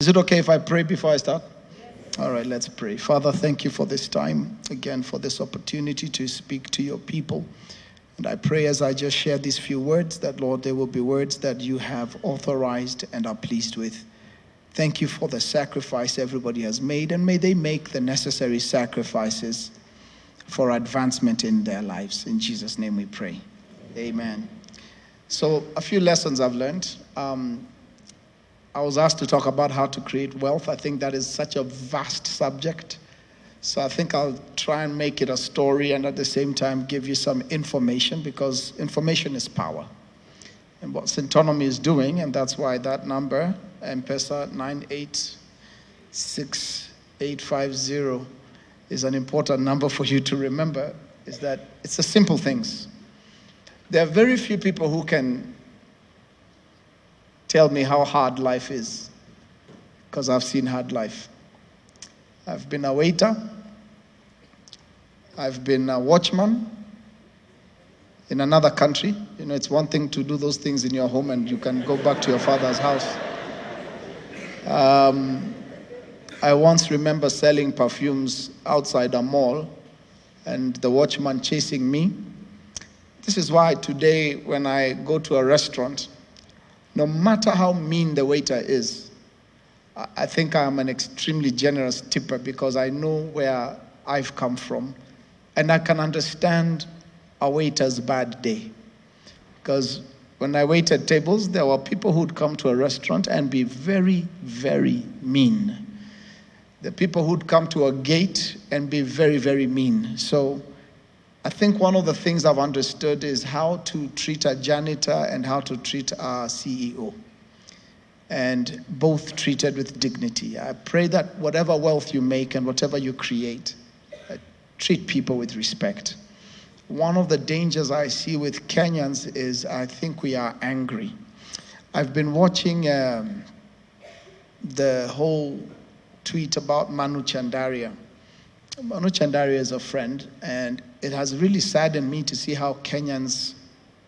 Is it okay if I pray before I start? All right, let's pray. Father, thank you for this time, again, for this opportunity to speak to your people. And I pray as I just share these few words that, Lord, they will be words that you have authorized and are pleased with. Thank you for the sacrifice everybody has made, and may they make the necessary sacrifices for advancement in their lives. In Jesus' name we pray. Amen. So a few lessons I've learned. I was asked to talk about how to create wealth. I think that is such a vast subject. So I think I'll try and make it a story and at the same time give you some information, because information is power. And what Centonomy is doing, and that's why that number, M-Pesa 986850, is an important number for you to remember, is that it's the simple things. There are very few people who can tell me how hard life is, because I've seen hard life. I've been a waiter. I've been a watchman in another country. You know, it's one thing to do those things in your home and you can go back to your father's house. I once remember selling perfumes outside a mall and the watchman chasing me. This is why today when I go to a restaurant, no matter how mean the waiter is, I think I'm an extremely generous tipper, because I know where I've come from and I can understand a waiter's bad day. Because when I waited tables, there were people who'd come to a restaurant and be very, very mean. The people who'd come to a gate and be very, very mean. So I think one of the things I've understood is how to treat a janitor and how to treat a CEO. And both treated with dignity. I pray that whatever wealth you make and whatever you create, treat people with respect. One of the dangers I see with Kenyans is I think we are angry. I've been watching the whole tweet about Manu Chandaria. Manu Chandaria is a friend, and it has really saddened me to see how Kenyans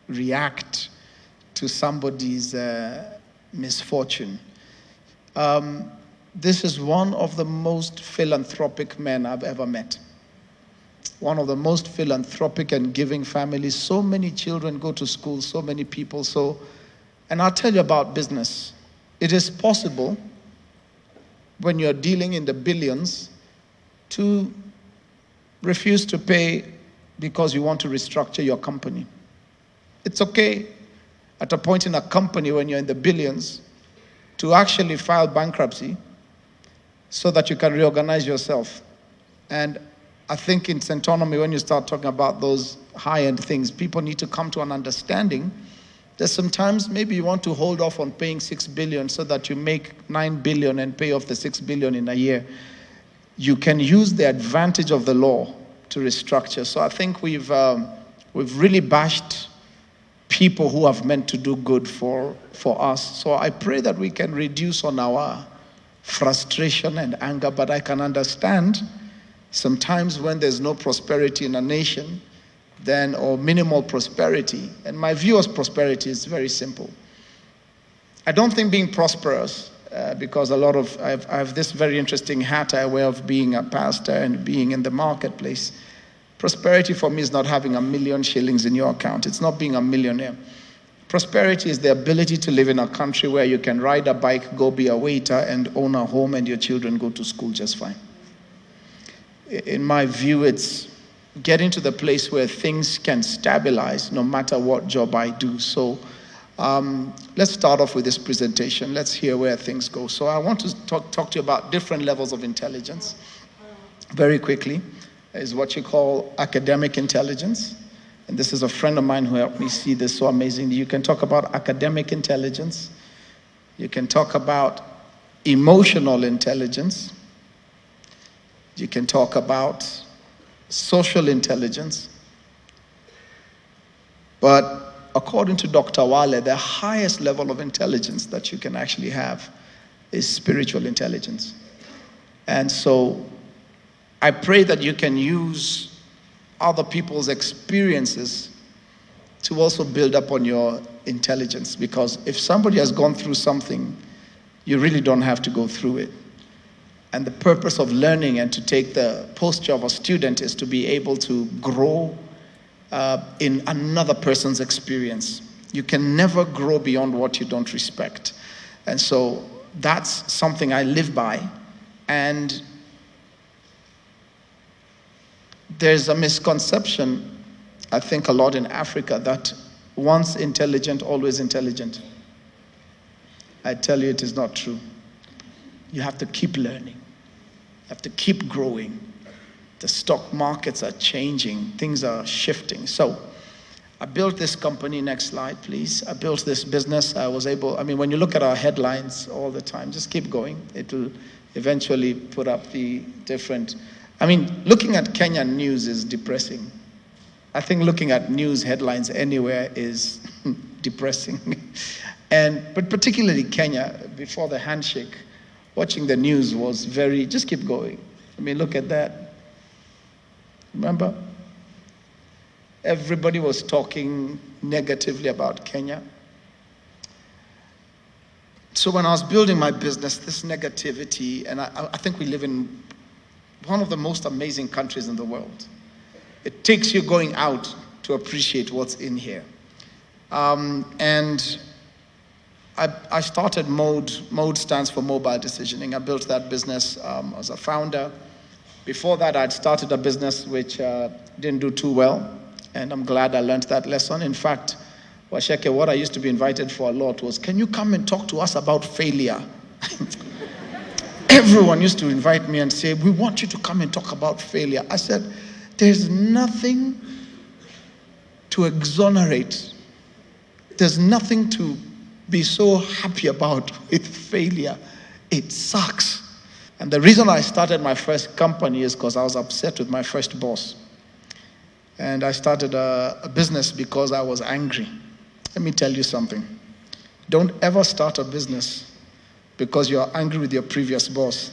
react to somebody's misfortune. This is one of the most philanthropic men I've ever met. One of the most philanthropic and giving families. So many children go to school, so many people. And I'll tell you about business. It is possible when you're dealing in the billions to refuse to pay because you want to restructure your company. It's okay at a point in a company when you're in the billions to actually file bankruptcy so that you can reorganize yourself. And I think in Centonomy, when you start talking about those high-end things, people need to come to an understanding that sometimes maybe you want to hold off on paying 6 billion so that you make 9 billion and pay off the 6 billion in a year. You can use the advantage of the law to restructure. So I think we've really bashed people who have meant to do good for us. So I pray that we can reduce on our frustration and anger, but I can understand sometimes when there's no prosperity in a nation, then, or minimal prosperity, and my view of prosperity is very simple. I don't think being prosperous, because I have this very interesting hat I wear of being a pastor and being in the marketplace. Prosperity for me is not having 1 million shillings in your account. It's not being a millionaire. Prosperity is the ability to live in a country where you can ride a bike, go be a waiter, and own a home, and your children go to school just fine. In my view, it's getting to the place where things can stabilize no matter what job I do. So let's start off with this presentation. Let's hear where things go. So I want to talk to you about different levels of intelligence. Very quickly is what you call academic intelligence. And this is a friend of mine who helped me see this so amazingly. You can talk about academic intelligence. You can talk about emotional intelligence. You can talk about social intelligence. But according to Dr. Wale, the highest level of intelligence that you can actually have is spiritual intelligence. And so I pray that you can use other people's experiences to also build up on your intelligence, because if somebody has gone through something, you really don't have to go through it. And the purpose of learning and to take the posture of a student is to be able to grow in another person's experience. You can never grow beyond what you don't respect. And so that's something I live by. And there's a misconception, I think, a lot in Africa, that once intelligent, always intelligent. I tell you, it is not true. You have to keep learning. You have to keep growing. The stock markets are changing. Things are shifting. So I built this company. Next slide, please. I built this business. When you look at our headlines all the time, just keep going. It will eventually put up the different. Looking at Kenyan news is depressing. I think looking at news headlines anywhere is depressing. But particularly Kenya, before the handshake, watching the news was just keep going. Look at that. Remember? Everybody was talking negatively about Kenya. So when I was building my business, this negativity, and I think we live in one of the most amazing countries in the world. It takes you going out to appreciate what's in here. And I started Mode. Mode stands for mobile decisioning. I built that business as a founder. Before that, I'd started a business which didn't do too well. And I'm glad I learned that lesson. In fact, Washeke, what I used to be invited for a lot was, can you come and talk to us about failure? Everyone used to invite me and say, we want you to come and talk about failure. I said, there's nothing to exonerate. There's nothing to be so happy about with failure. It sucks. And the reason I started my first company is because I was upset with my first boss. And I started a business because I was angry. Let me tell you something. Don't ever start a business because you're angry with your previous boss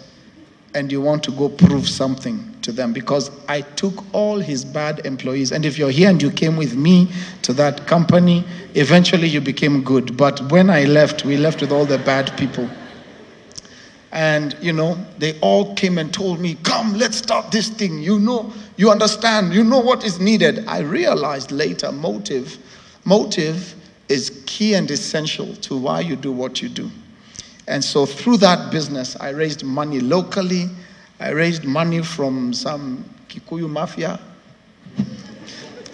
and you want to go prove something to them, because I took all his bad employees. And if you're here and you came with me to that company, eventually you became good. But when I left, we left with all the bad people. And, they all came and told me, come, let's start this thing. You understand, you know what is needed. I realized later, motive is key and essential to why you do what you do. And so through that business, I raised money locally. I raised money from some Kikuyu mafia.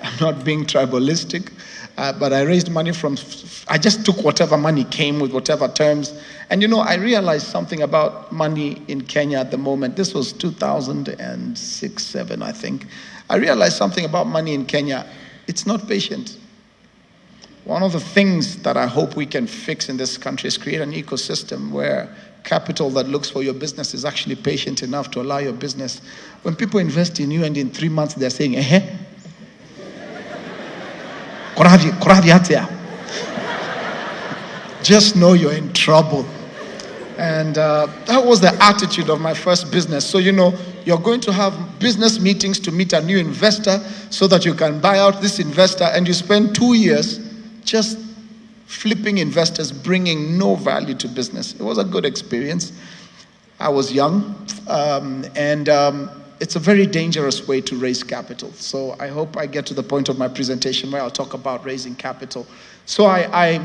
I'm not being tribalistic, but I raised money I just took whatever money came with whatever terms. And I realized something about money in Kenya at the moment. This was 2006, 7, I think. I realized something about money in Kenya. It's not patient. One of the things that I hope we can fix in this country is create an ecosystem where capital that looks for your business is actually patient enough to allow your business. When people invest in you and in 3 months they're saying, just know you're in trouble. And that was the attitude of my first business. So, you're going to have business meetings to meet a new investor so that you can buy out this investor, and you spend 2 years just flipping investors, bringing no value to business. It was a good experience. I was young, and it's a very dangerous way to raise capital. So I hope I get to the point of my presentation where I'll talk about raising capital. So I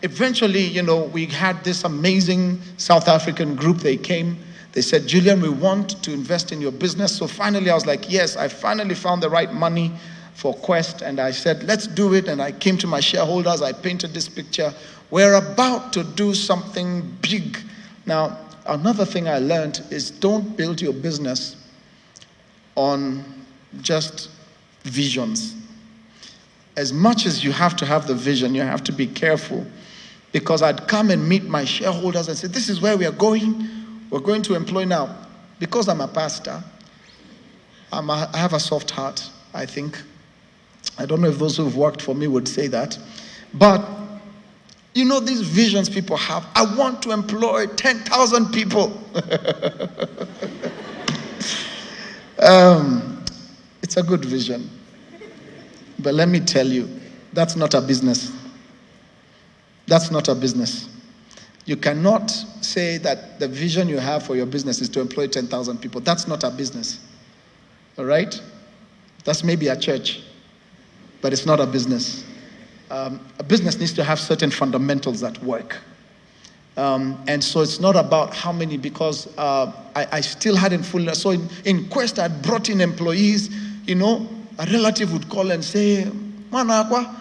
eventually, we had this amazing South African group. They came. They said, Julian, we want to invest in your business. So finally, I was like, yes, I finally found the right money for Quest. And I said, let's do it. And I came to my shareholders. I painted this picture. We're about to do something big. Now, another thing I learned is don't build your business on just visions. As much as you have to have the vision, you have to be careful. Because I'd come and meet my shareholders and say, this is where we are going. We're going to employ now. Because I'm a pastor, I have a soft heart, I think. I don't know if those who've worked for me would say that. But, these visions people have. I want to employ 10,000 people. It's a good vision. But let me tell you, that's not a business. That's not a business. You cannot say that the vision you have for your business is to employ 10,000 people. That's not a business. All right? That's maybe a church, but it's not a business. A business needs to have certain fundamentals that work. And so it's not about how many, because I still hadn't fully. So in Quest, I had brought in employees. A relative would call and say, "Mana kwa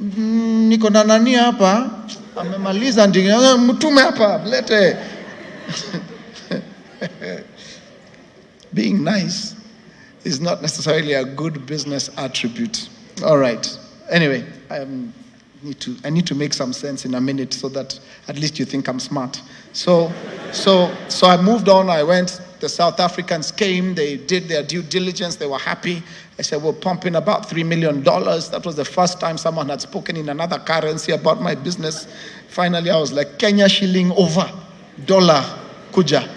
niko na nani hapa, amemaliza ndio mtume hapa, lete." Being nice is not necessarily a good business attribute. All right. Anyway, I need to make some sense in a minute so that at least you think I'm smart. So I moved on. I went. The South Africans came. They did their due diligence. They were happy. I said, we're pumping about $3 million. That was the first time someone had spoken in another currency about my business. Finally, I was like, Kenya shilling over dollar kuja.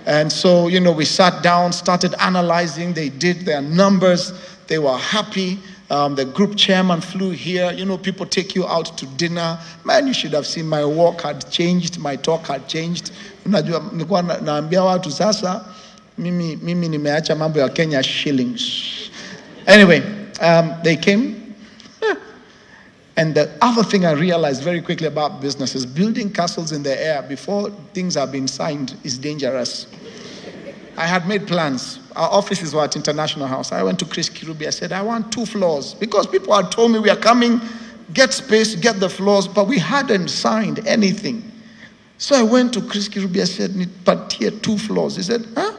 And so, we sat down, started analyzing. They did their numbers. They were happy. The group chairman flew here. People take you out to dinner. Man, you should have seen my walk had changed. My talk had changed. Nilikuwa naambia watu sasa, mimi nimeacha mambo ya Kenya shillings. Anyway, they came. And the other thing I realized very quickly about business is building castles in the air before things have been signed is dangerous. I had made plans. Our offices were at International House. I went to Chris Kirubi. I said, I want 2 floors. Because people had told me we are coming, get space, get the floors, but we hadn't signed anything. So I went to Chris Kirubi. I said, but here 2 floors. He said, huh?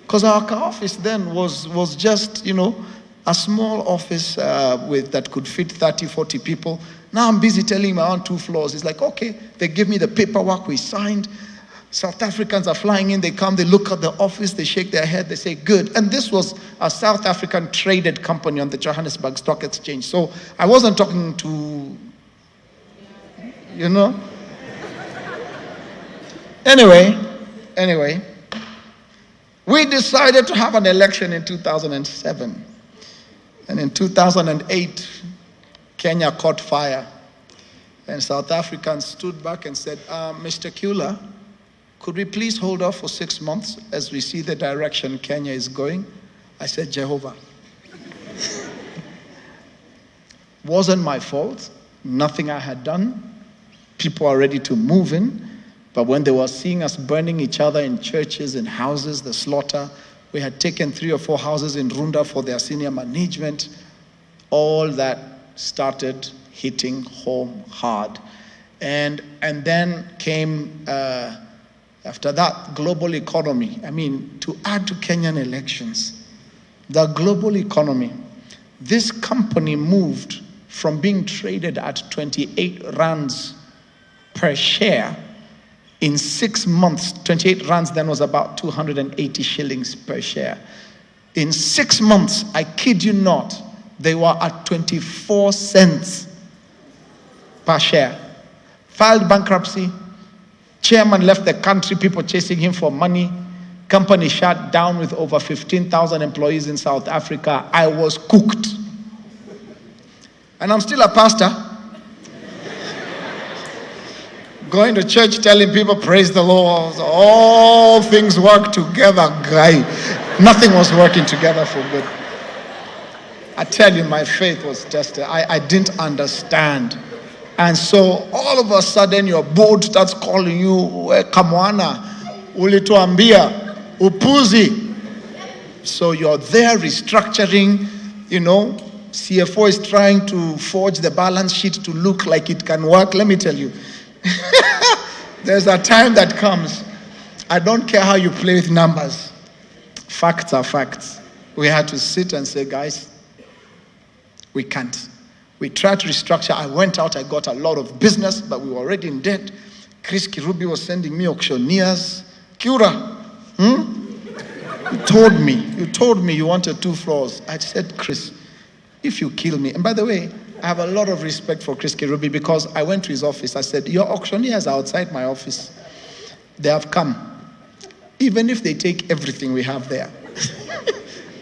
Because our office then was just, a small office that could fit 30, 40 people. Now I'm busy telling him I want 2 floors. He's like, okay. They give me the paperwork, we signed. South Africans are flying in, they come, they look at the office, they shake their head, they say, good. And this was a South African traded company on the Johannesburg Stock Exchange. So I wasn't talking to, Anyway, we decided to have an election in 2007. And in 2008, Kenya caught fire. And South Africans stood back and said, Mr. Kyula, could we please hold off for 6 months as we see the direction Kenya is going? I said, Jehovah. Wasn't my fault. Nothing I had done. People are ready to move in. But when they were seeing us burning each other in churches, in houses, the slaughter, we had taken 3 or 4 houses in Runda for their senior management. All that started hitting home hard. And then came, after that, global economy. To add to Kenyan elections, the global economy. This company moved from being traded at 28 rands per share in 6 months. 28 rands then was about 280 shillings per share. In 6 months, I kid you not, they were at 24 cents per share. Filed bankruptcy. Chairman left the country, people chasing him for money. Company shut down with over 15,000 employees in South Africa. I was cooked. And I'm still a pastor. Going to church telling people, praise the Lord. All things work together, guy. Nothing was working together for good. I tell you, my faith was tested. I didn't understand. And so all of a sudden your board starts calling you, Kamwana, ulituambia, upuzi. So you're there restructuring, CFO is trying to forge the balance sheet to look like it can work. Let me tell you, there's a time that comes. I don't care how you play with numbers. Facts are facts. We had to sit and say, guys, we can't. We tried to restructure. I went out, I got a lot of business, but we were already in debt. Chris Kirubi was sending me auctioneers. Kyula, you told me you wanted 2 floors. I said, Chris, if you kill me. And by the way, I have a lot of respect for Chris Kirubi because I went to his office. I said, your auctioneers are outside my office. They have come. Even if they take everything we have there,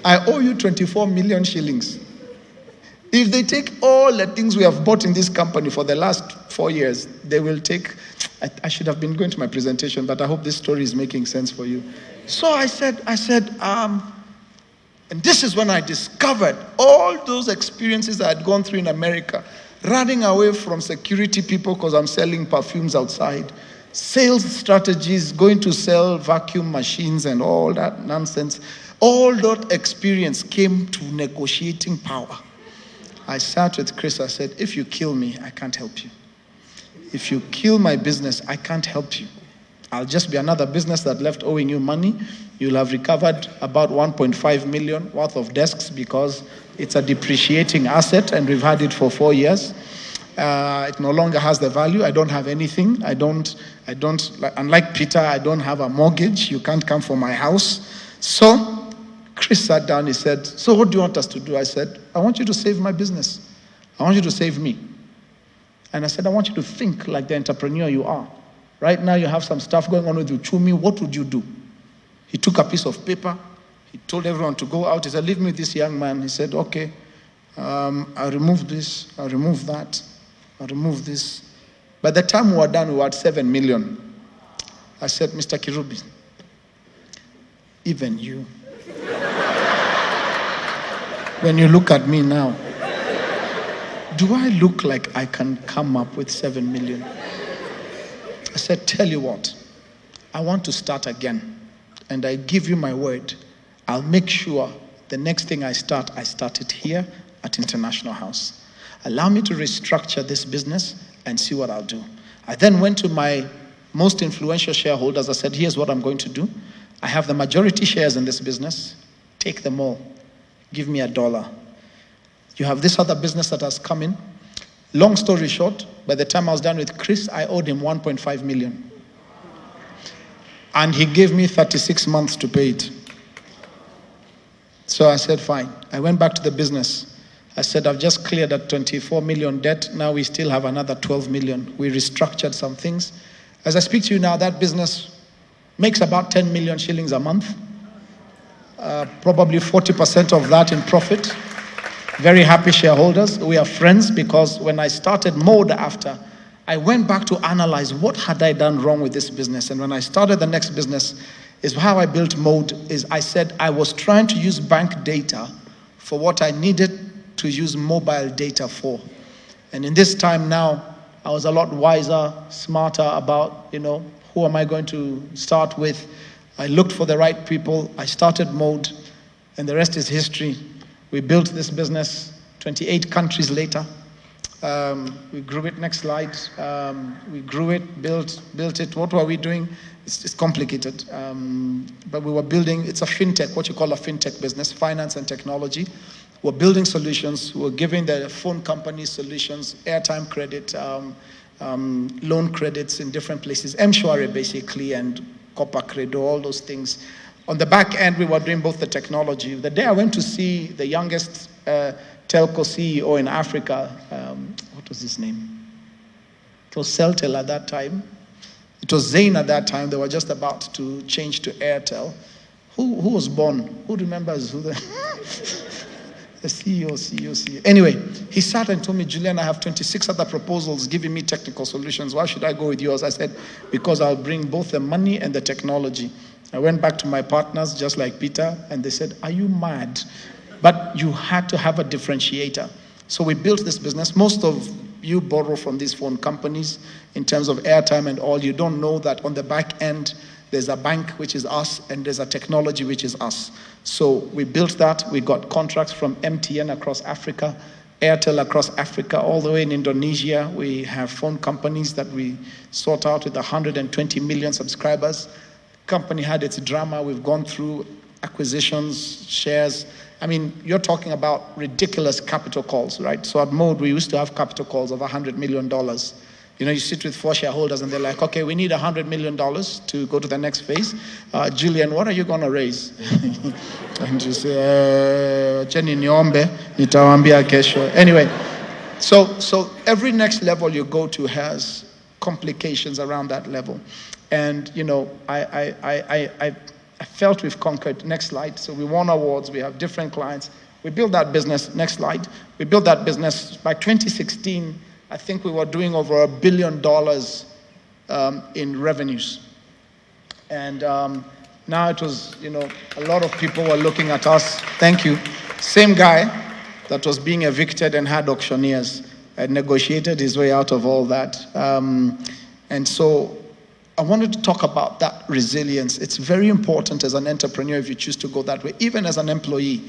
I owe you 24 million shillings. If they take all the things we have bought in this company for the last 4 years, they will take, I should have been going to my presentation, but I hope this story is making sense for you. So I said, and this is when I discovered all those experiences I had gone through in America, running away from security people because I'm selling perfumes outside, sales strategies, going to sell vacuum machines and all that nonsense. All that experience came to negotiating power. I sat with Chris, I said, if you kill me, I can't help you. If you kill my business, I can't help you. I'll just be another business that left owing you money. You'll have recovered about 1.5 million worth of desks because it's a depreciating asset and we've had it for 4 years. It no longer has the value. I don't have anything. I don't, unlike Peter, I don't have a mortgage. You can't come for my house. So Chris sat down, he said, so what do you want us to do? I said, I want you to save my business. I want you to save me. And I said, I want you to think like the entrepreneur you are. Right now you have some stuff going on with Uchumi. What would you do? He took a piece of paper. He told everyone to go out. He said, leave me with this young man. He said, okay, I'll remove this. I'll remove that. I'll remove this. By the time we were done, we were at 7 million. I said, Mr. Kirubi, even you, when you look at me now, do I look like I can come up with 7 million? I said, tell you what, I want to start again. And I give you my word, I'll make sure the next thing I start it here at International House. Allow me to restructure this business and see what I'll do. I then went to my most influential shareholders. I said, here's what I'm going to do. I have the majority shares in this business. Take them all. Give me $1. You have this other business that has come in. Long story short, by the time I was done with Chris, I owed him 1.5 million. And he gave me 36 months to pay it. So I said, fine. I went back to the business. I said, I've just cleared that 24 million debt. Now we still have another 12 million. We restructured some things. As I speak to you now, that business makes about 10 million shillings a month. Probably 40% of that in profit. Very happy shareholders. We are friends because when I started Mode after, I went back to analyze what had I done wrong with this business. And when I started the next business, is how I built Mode, is I said I was trying to use bank data for what I needed to use mobile data for. And in this time now, I was a lot wiser, smarter about, who am I going to start with? I looked for the right people. I started Mode, and the rest is history. We built this business 28 countries later. We grew it. Next slide. We grew it, built it. What were we doing? It's complicated. But we were building, it's a fintech, what you call a fintech business, finance and technology. We're building solutions. We're giving the phone companies solutions, airtime credit, loan credits in different places, M-Shwari basically, and Copper Credo, all those things. On the back end, we were doing both the technology. The day I went to see the youngest telco CEO in Africa, what was his name? It was Celtel at that time. It was Zain at that time. They were just about to change to Airtel. Who was born? Who remembers who the... The CEO. Anyway, he sat and told me, Julian, I have 26 other proposals giving me technical solutions. Why should I go with yours? I said, because I'll bring both the money and the technology. I went back to my partners, just like Peter, and they said, are you mad? But you had to have a differentiator. So we built this business. Most of you borrow from these phone companies in terms of airtime and all. You don't know that on the back end, there's a bank, which is us, and there's a technology, which is us. So we built that. We got contracts from MTN across Africa, Airtel across Africa, all the way in Indonesia. We have phone companies that we sort out with 120 million subscribers. Company had its drama. We've gone through acquisitions, shares. I mean, you're talking about ridiculous capital calls, right? So at Mode, we used to have capital calls of $100 million. You sit with 4 shareholders and they're like, okay, we need $100 million to go to the next phase. Julian, what are you going to raise? And you say, Jenny Nyombe, nitawambia kesho. Anyway, so every next level you go to has complications around that level. And, I felt we've conquered. Next slide. So we won awards. We have different clients. We built that business. Next slide. We built that business by 2016. I think we were doing over $1 billion in revenues. And now it was, a lot of people were looking at us. Thank you. Same guy that was being evicted and had auctioneers had negotiated his way out of all that. And so I wanted to talk about that resilience. It's very important as an entrepreneur if you choose to go that way, even as an employee.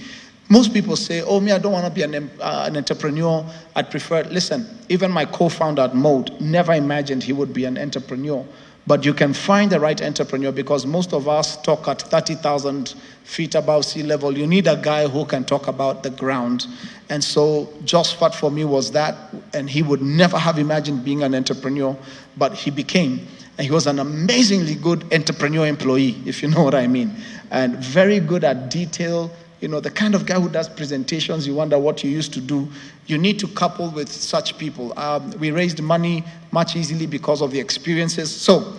Most people say, oh, me, I don't want to be an entrepreneur. I'd prefer, listen, even my co-founder at Mode never imagined he would be an entrepreneur. But you can find the right entrepreneur because most of us talk at 30,000 feet above sea level. You need a guy who can talk about the ground. And so Josephat for me was that, and he would never have imagined being an entrepreneur, but he became. And he was an amazingly good entrepreneur employee, if you know what I mean. And very good at detail. The kind of guy who does presentations, you wonder what you used to do. You need to couple with such people. We raised money much easily because of the experiences. So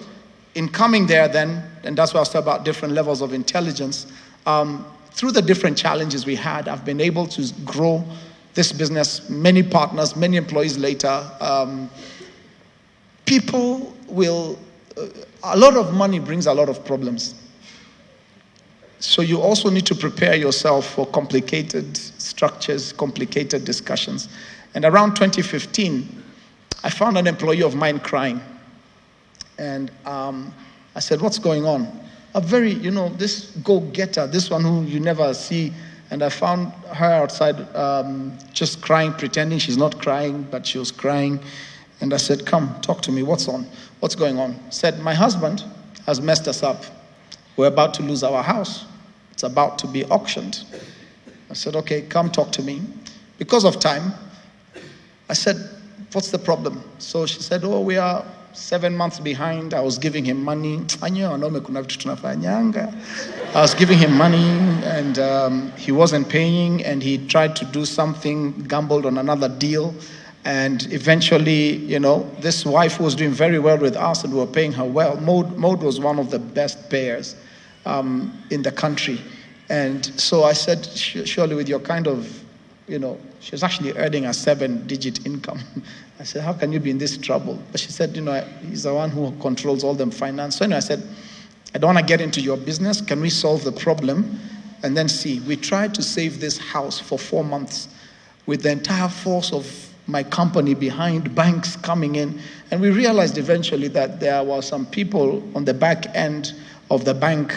in coming there then, and that's why I was talking about different levels of intelligence, through the different challenges we had, I've been able to grow this business, many partners, many employees later. People will, a lot of money brings a lot of problems. So you also need to prepare yourself for complicated structures, complicated discussions. And around 2015, I found an employee of mine crying. And I said, what's going on? A very, this go-getter, this one who you never see. And I found her outside just crying, pretending she's not crying, but she was crying. And I said, come, talk to me. What's going on? Said, my husband has messed us up. We're about to lose our house. It's about to be auctioned. I said, okay, come talk to me. Because of time, I said, what's the problem? So she said, oh, we are 7 months behind. I was giving him money. I was giving him money and he wasn't paying and he tried to do something, gambled on another deal. And eventually, this wife was doing very well with us and we were paying her well. Mode was one of the best payers in the country. And so I said, surely with your kind of, she was actually earning a 7-digit income. I said, how can you be in this trouble? But she said, he's the one who controls all the finance. So anyway, I said, I don't want to get into your business. Can we solve the problem? And then see. We tried to save this house for 4 months with the entire force of my company behind, banks coming in. And we realized eventually that there were some people on the back end of the bank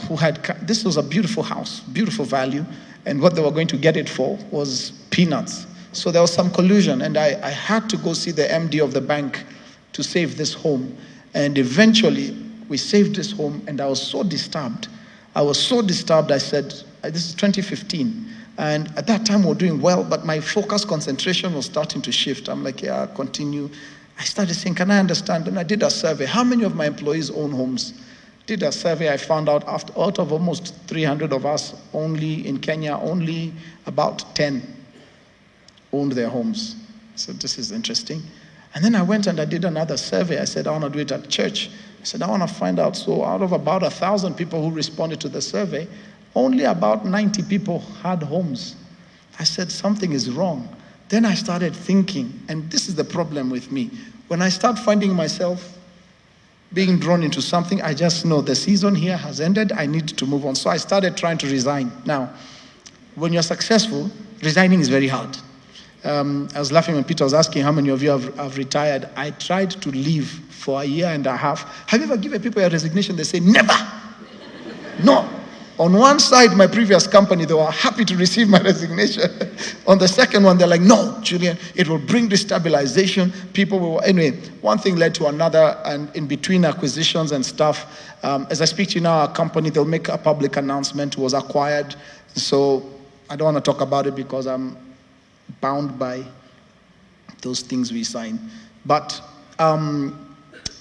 who had, this was a beautiful house, beautiful value, and what they were going to get it for was peanuts. So there was some collusion, and I had to go see the MD of the bank to save this home. And eventually, we saved this home, and I was so disturbed. I said, this is 2015. And at that time, we were doing well, but my focus, concentration was starting to shift. I'm like, yeah, continue. I started saying, can I understand? And I did a survey. How many of my employees own homes? Did a survey. I found out out of almost 300 of us, only in Kenya, only about 10 owned their homes. So this is interesting. And then I went and I did another survey. I said, I want to do it at church. I said, I want to find out. So out of about 1,000 people who responded to the survey, only about 90 people had homes. I said, something is wrong. Then I started thinking, and this is the problem with me. When I start finding myself being drawn into something, I just know the season here has ended. I need to move on. So I started trying to resign. Now, when you're successful, resigning is very hard. I was laughing when Peter was asking how many of you have retired. I tried to leave for 1.5 years. Have you ever given people a resignation? They say, never. No. On one side, my previous company, they were happy to receive my resignation. On the second one, they're like, no, Julian, it will bring destabilization. People will, anyway, one thing led to another, and in between acquisitions and stuff, as I speak to you now, our company, they'll make a public announcement, was acquired. So I don't want to talk about it because I'm bound by those things we sign. But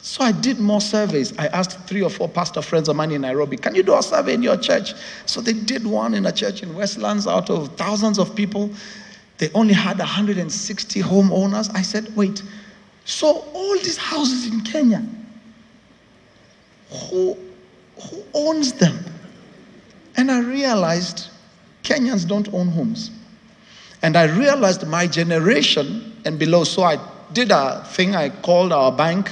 so I did more surveys. I asked 3 or 4 pastor friends of mine in Nairobi, can you do a survey in your church? So they did one in a church in Westlands out of thousands of people. They only had 160 homeowners. I said, wait, so all these houses in Kenya, who owns them? And I realized Kenyans don't own homes. And I realized my generation and below, so I did a thing, I called our bank.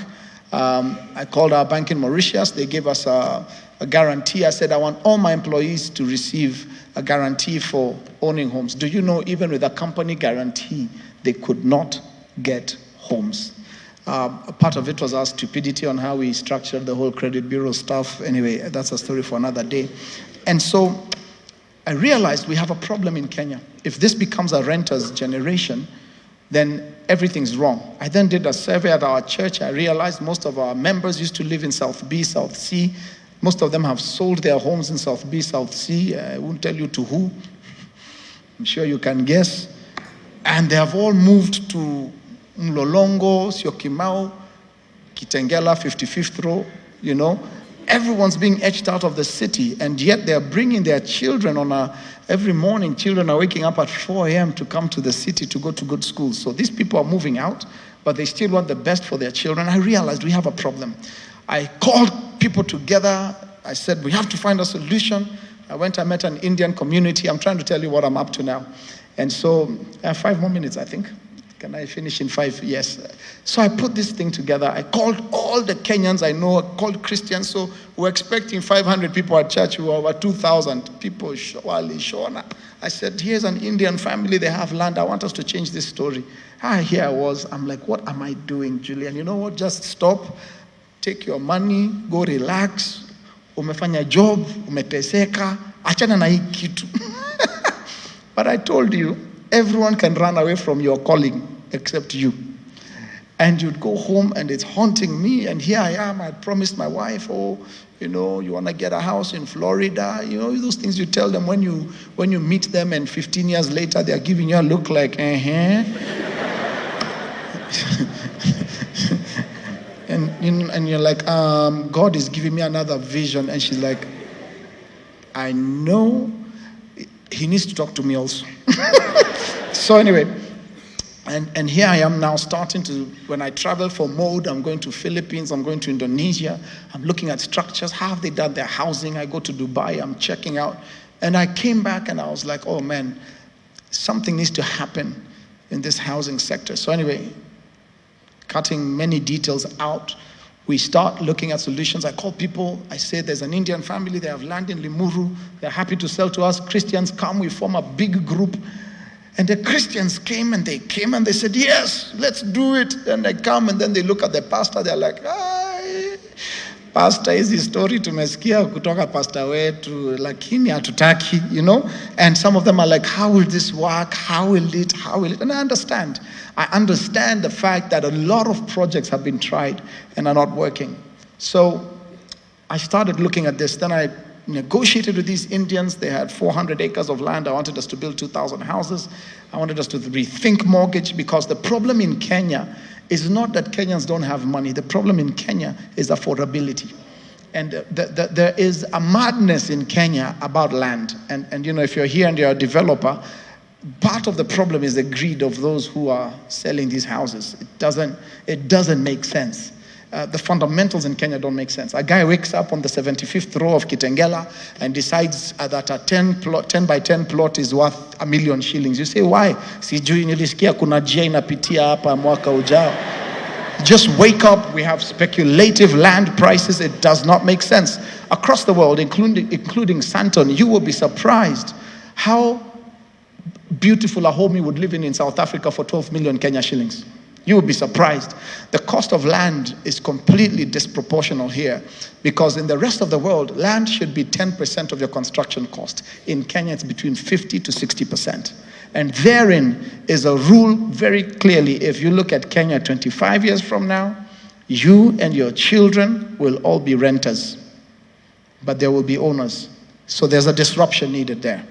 I called our bank in Mauritius. They gave us a guarantee. I said, I want all my employees to receive a guarantee for owning homes. Do you know, even with a company guarantee, they could not get homes. A part of it was our stupidity on how we structured the whole credit bureau stuff. Anyway, that's a story for another day. And so I realized we have a problem in Kenya. If this becomes a renter's generation, then everything's wrong. I then did a survey at our church. I realized most of our members used to live in South B, South C. Most of them have sold their homes in South B, South C. I won't tell you to who. I'm sure you can guess. And they have all moved to Mlolongo, Syokimau, Kitengela, 55th row, you know. Everyone's being etched out of the city, and yet they're bringing their children every morning. Children are waking up at 4 a.m. to come to the city to go to good schools. So these people are moving out, but they still want the best for their children. I realized we have a problem. I called people together. I said, we have to find a solution. I met an Indian community. I'm trying to tell you what I'm up to now. And so I have 5 more minutes, I think. Can I finish in 5? Yes. So I put this thing together. I called all the Kenyans I know. I called Christians. So we're expecting 500 people at church. We were over 2,000 people. Shona. I said, here's an Indian family. They have land. I want us to change this story. Here I was. I'm like, what am I doing, Julian? You know what? Just stop. Take your money. Go relax. Umefanya job. Umeteseka. Achana na hii kitu. But I told you, everyone can run away from your calling except you. And you'd go home and it's haunting me. And here I am. I promised my wife, you want to get a house in Florida. You know, those things you tell them when you meet them, and 15 years later, they're giving you a look like, and you're like, God is giving me another vision. And she's like, I know he needs to talk to me also. So anyway, and here I am now starting to, when I travel for mode, I'm going to Philippines, I'm going to Indonesia, I'm looking at structures, how have they done their housing? I go to Dubai, I'm checking out. And I came back and I was like, oh man, something needs to happen in this housing sector. So anyway, cutting many details out, we start looking at solutions. I call people, I say there's an Indian family, they have land in Limuru, they're happy to sell to us. Christians come, we form a big group. And the Christians came and they said, yes, let's do it. And they come and then they look at the pastor, they're like, pastor, hizi story tumesikia kutoka pastor wetu, lakini hatutaki, you know. And some of them are like, how will this work? How will it? And I understand the fact that a lot of projects have been tried and are not working. So I started looking at this. Then I negotiated with these Indians. They had 400 acres of land. I wanted us to build 2,000 houses. I wanted us to rethink mortgage, because the problem in Kenya is not that Kenyans don't have money. The problem in Kenya is affordability. And there is a madness in Kenya about land. And if you're here and you're a developer, part of the problem is the greed of those who are selling these houses. It doesn't make sense. The fundamentals in Kenya don't make sense. A guy wakes up on the 75th row of Kitengela and decides that a 10 by 10 plot is worth 1 million shillings. You say, why? Sijui nilisikia kuna jia inapitia hapa mwaka ujao. Just wake up. We have speculative land prices. It does not make sense. Across the world, including Centonomy, you will be surprised how beautiful a home you would live in South Africa for 12 million Kenya shillings. You will be surprised. The cost of land is completely disproportional here, because in the rest of the world, land should be 10% of your construction cost. In Kenya, it's between 50 to 60%. And therein is a rule very clearly. If you look at Kenya 25 years from now, you and your children will all be renters, but there will be owners. So there's a disruption needed there.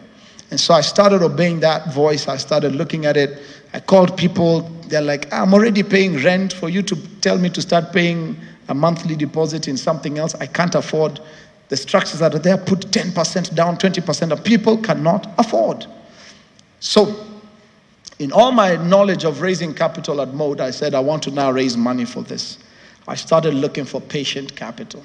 And so I started obeying that voice. I started looking at it. I called people. They're like, I'm already paying rent. For you to tell me to start paying a monthly deposit in something else, I can't afford. The structures that are there put 10% down, 20% of people cannot afford. So in all my knowledge of raising capital at Mode, I said, I want to now raise money for this. I started looking for patient capital.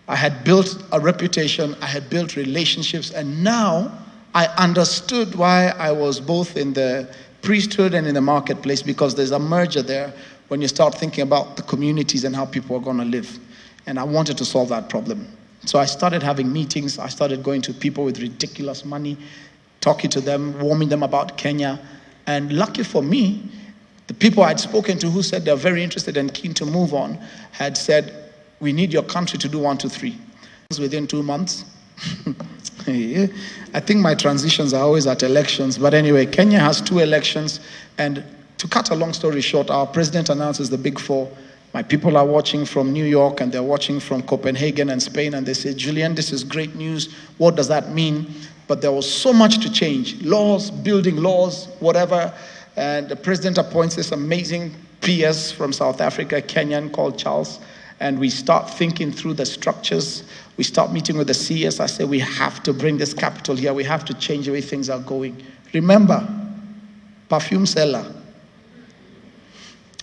I had built a reputation. I had built relationships. And now I understood why I was both in the priesthood and in the marketplace, because there's a merger there when you start thinking about the communities and how people are going to live. And I wanted to solve that problem. So I started having meetings. I started going to people with ridiculous money, talking to them, warning them about Kenya. And lucky for me, the people I'd spoken to who said they're very interested and keen to move on had said, we need your country to do 1, 2, 3. Within 2 months. I think my transitions are always at elections. But anyway, Kenya has 2 elections. And to cut a long story short, our president announces the big 4. My people are watching from New York and they're watching from Copenhagen and Spain. And they say, Julian, this is great news. What does that mean? But there was so much to change. Laws, building laws, whatever. And the president appoints this amazing PS from South Africa, Kenyan, called Charles. And we start thinking through the structures. We start meeting with the CS. I say, we have to bring this capital here. We have to change the way things are going. Remember, perfume seller.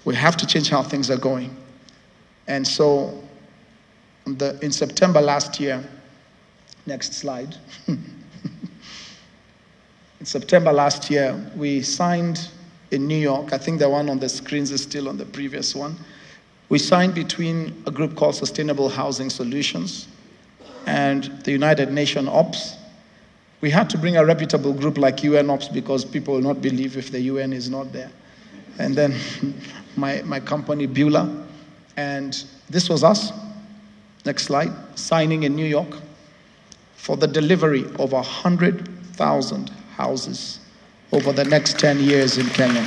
We have to change how things are going. And so in September last year, next slide. In September last year, we signed in New York. I think the one on the screens is still on the previous one. We signed between a group called Sustainable Housing Solutions and the United Nations Ops. We had to bring a reputable group like UN Ops because people will not believe if the UN is not there. And then my company, Kyula. And this was us, next slide, signing in New York for the delivery of 100,000 houses over the next 10 years in Kenya.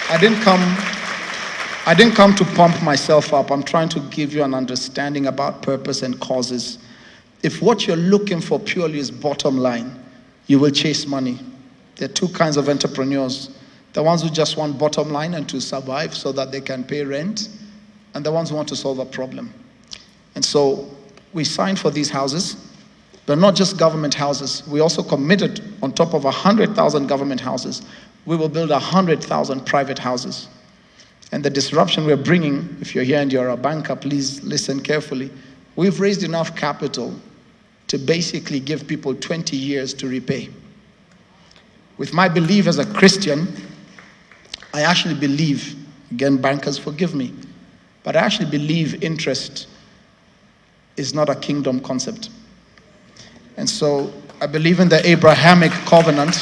I didn't come to pump myself up. I'm trying to give you an understanding about purpose and causes. If what you're looking for purely is bottom line, you will chase money. There are 2 kinds of entrepreneurs. The ones who just want bottom line and to survive so that they can pay rent, and the ones who want to solve a problem. And so we signed for these houses, but not just government houses. We also committed on top of 100,000 government houses, we will build 100,000 private houses. And the disruption we're bringing, if you're here and you're a banker, please listen carefully. We've raised enough capital to basically give people 20 years to repay. With my belief as a Christian, I actually believe, again, bankers forgive me, but I actually believe interest is not a kingdom concept. And so I believe in the Abrahamic covenant.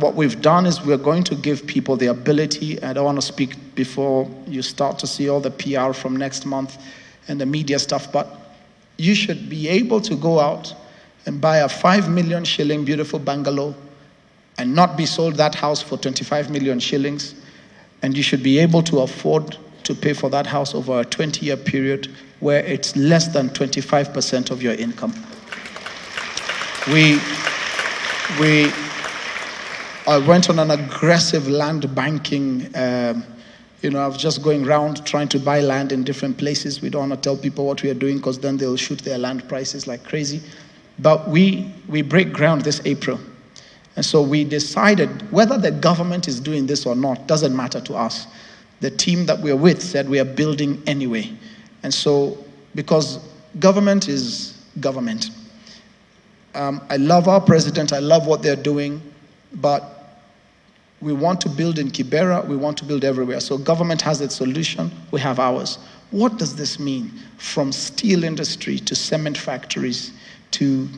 What we've done is we're going to give people the ability. I don't want to speak before you start to see all the PR from next month and the media stuff, but you should be able to go out and buy a 5 million shilling beautiful bungalow and not be sold that house for 25 million shillings. And you should be able to afford to pay for that house over a 20-year period where it's less than 25% of your income. I went on an aggressive land banking, I was just going around trying to buy land in different places. We don't want to tell people what we are doing because then they'll shoot their land prices like crazy. But we break ground this April. And so we decided whether the government is doing this or not doesn't matter to us. The team that we're with said we are building anyway. And so, because government is government. I love our president, I love what they're doing, but we want to build in Kibera, we want to build everywhere. So government has its solution, we have ours. What does this mean? From steel industry to cement factories to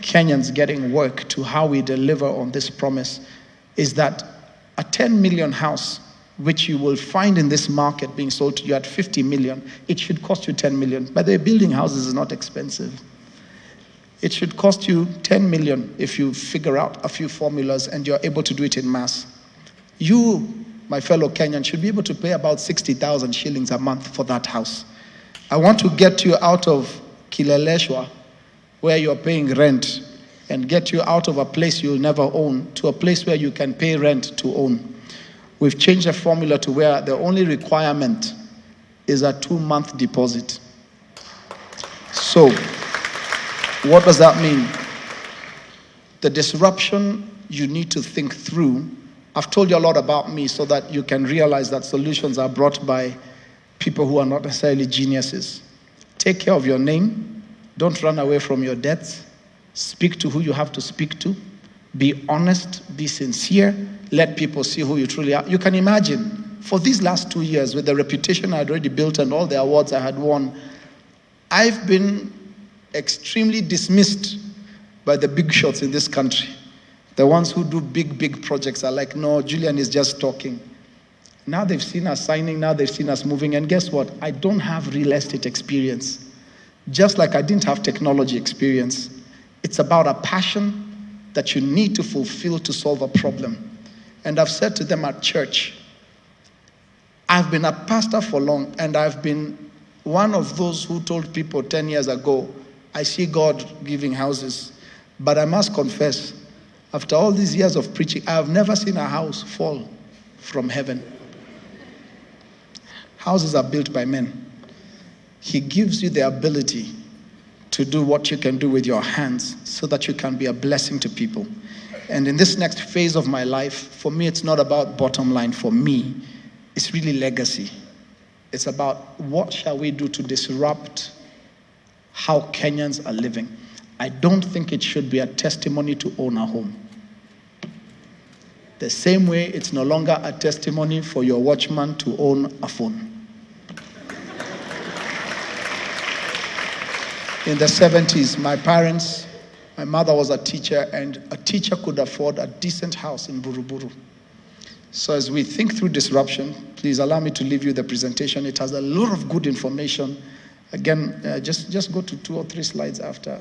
Kenyans getting work to how we deliver on this promise is that a 10 million house, which you will find in this market being sold to you at 50 million, it should cost you 10 million. By the way, building houses is not expensive. It should cost you 10 million if you figure out a few formulas and you're able to do it in mass. You, my fellow Kenyan, should be able to pay about 60,000 shillings a month for that house. I want to get you out of Kileleshwa, where you're paying rent, and get you out of a place you'll never own to a place where you can pay rent to own. We've changed the formula to where the only requirement is a 2-month deposit. So, what does that mean? The disruption you need to think through. I've told you a lot about me so that you can realize that solutions are brought by people who are not necessarily geniuses. Take care of your name. Don't run away from your debts. Speak to who you have to speak to. Be honest, be sincere, let people see who you truly are. You can imagine, for these last 2 years, with the reputation I had already built and all the awards I had won, I've been extremely dismissed by the big shots in this country. The ones who do big projects are like, no, Julian is just talking. Now they've seen us signing, now they've seen us moving, and guess what? I don't have real estate experience. Just like I didn't have technology experience. It's about a passion that you need to fulfill to solve a problem. And I've said to them at church, I've been a pastor for long, and I've been one of those who told people 10 years ago, I see God giving houses. But I must confess, after all these years of preaching, I have never seen a house fall from heaven. Houses are built by men. He gives you the ability to do what you can do with your hands so that you can be a blessing to people. And in this next phase of my life, for me, it's not about bottom line. For me, it's really legacy. It's about what shall we do to disrupt how Kenyans are living. I don't think it should be a testimony to own a home. The same way it's no longer a testimony for your watchman to own a phone. In the 70s, my mother was a teacher, and a teacher could afford a decent house in Buruburu. So as we think through disruption, please allow me to leave you the presentation. It has a lot of good information. Again, just go to 2 or 3 slides after.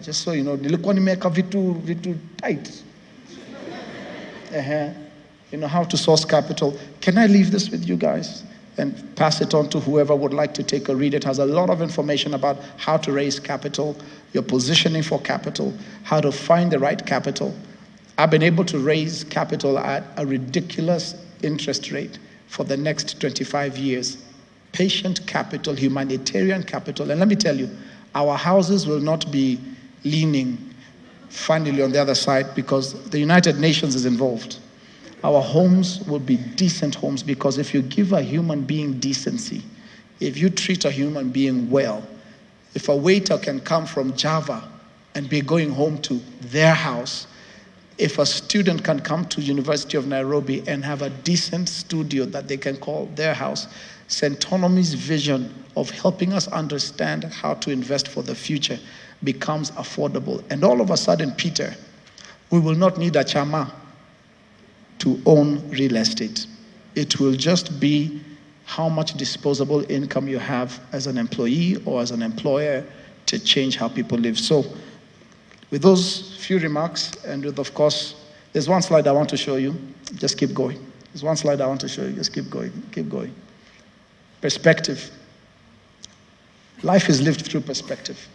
Just so you know, nilikuwa nimeweka vitu tight. You know, how to source capital. Can I leave this with you guys and pass it on to whoever would like to take a read? It has a lot of information about how to raise capital, your positioning for capital, how to find the right capital. I've been able to raise capital at a ridiculous interest rate for the next 25 years. Patient capital, humanitarian capital. And let me tell you, our houses will not be leaning finally on the other side because the United Nations is involved. Our homes will be decent homes because if you give a human being decency, if you treat a human being well, if a waiter can come from Java and be going home to their house, if a student can come to University of Nairobi and have a decent studio that they can call their house, Centonomy's vision of helping us understand how to invest for the future becomes affordable. And all of a sudden, Peter, we will not need a chama to own real estate. It will just be how much disposable income you have as an employee or as an employer to change how people live. So with those few remarks, and with, of course, there's one slide I want to show you. Just keep going. There's one slide I want to show you. Just keep going. Keep going. Perspective. Life is lived through perspective.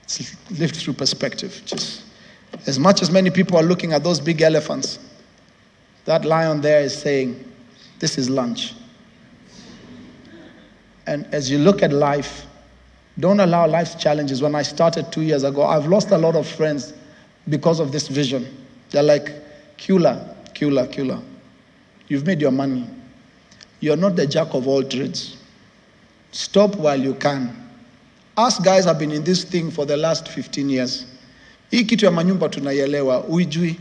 It's lived through perspective. Just as much as many people are looking at those big elephants, that lion there is saying, this is lunch. And as you look at life, don't allow life's challenges. When I started 2 years ago, I've lost a lot of friends because of this vision. They're like, Kyula. You've made your money. You're not the jack of all trades. Stop while you can. Us guys have been in this thing for the last 15 years. Hii kitu ya manyumba tunaielewa, uijui.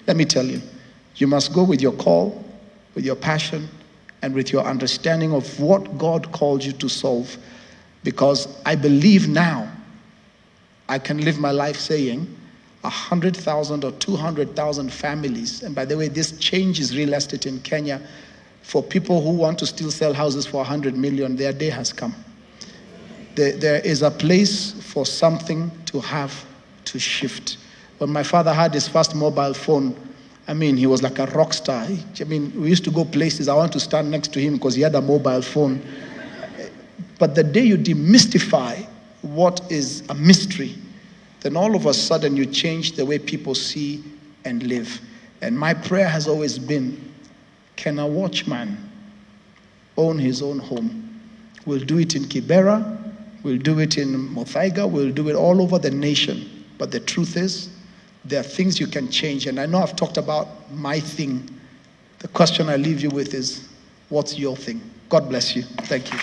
Let me tell you, you must go with your call, with your passion, and with your understanding of what God called you to solve. Because I believe now I can live my life saying 100,000 or 200,000 families. And by the way, this changes real estate in Kenya. For people who want to still sell houses for 100 million, their day has come. There is a place for something to have to shift. When my father had his first mobile phone, I mean, he was like a rock star. I mean, we used to go places. I want to stand next to him because he had a mobile phone. But the day you demystify what is a mystery, then all of a sudden you change the way people see and live. And my prayer has always been, can a watchman own his own home? We'll do it in Kibera, we'll do it in Muthaiga, we'll do it all over the nation. But the truth is, there are things you can change. And I know I've talked about my thing. The question I leave you with is, what's your thing? God bless you. Thank you.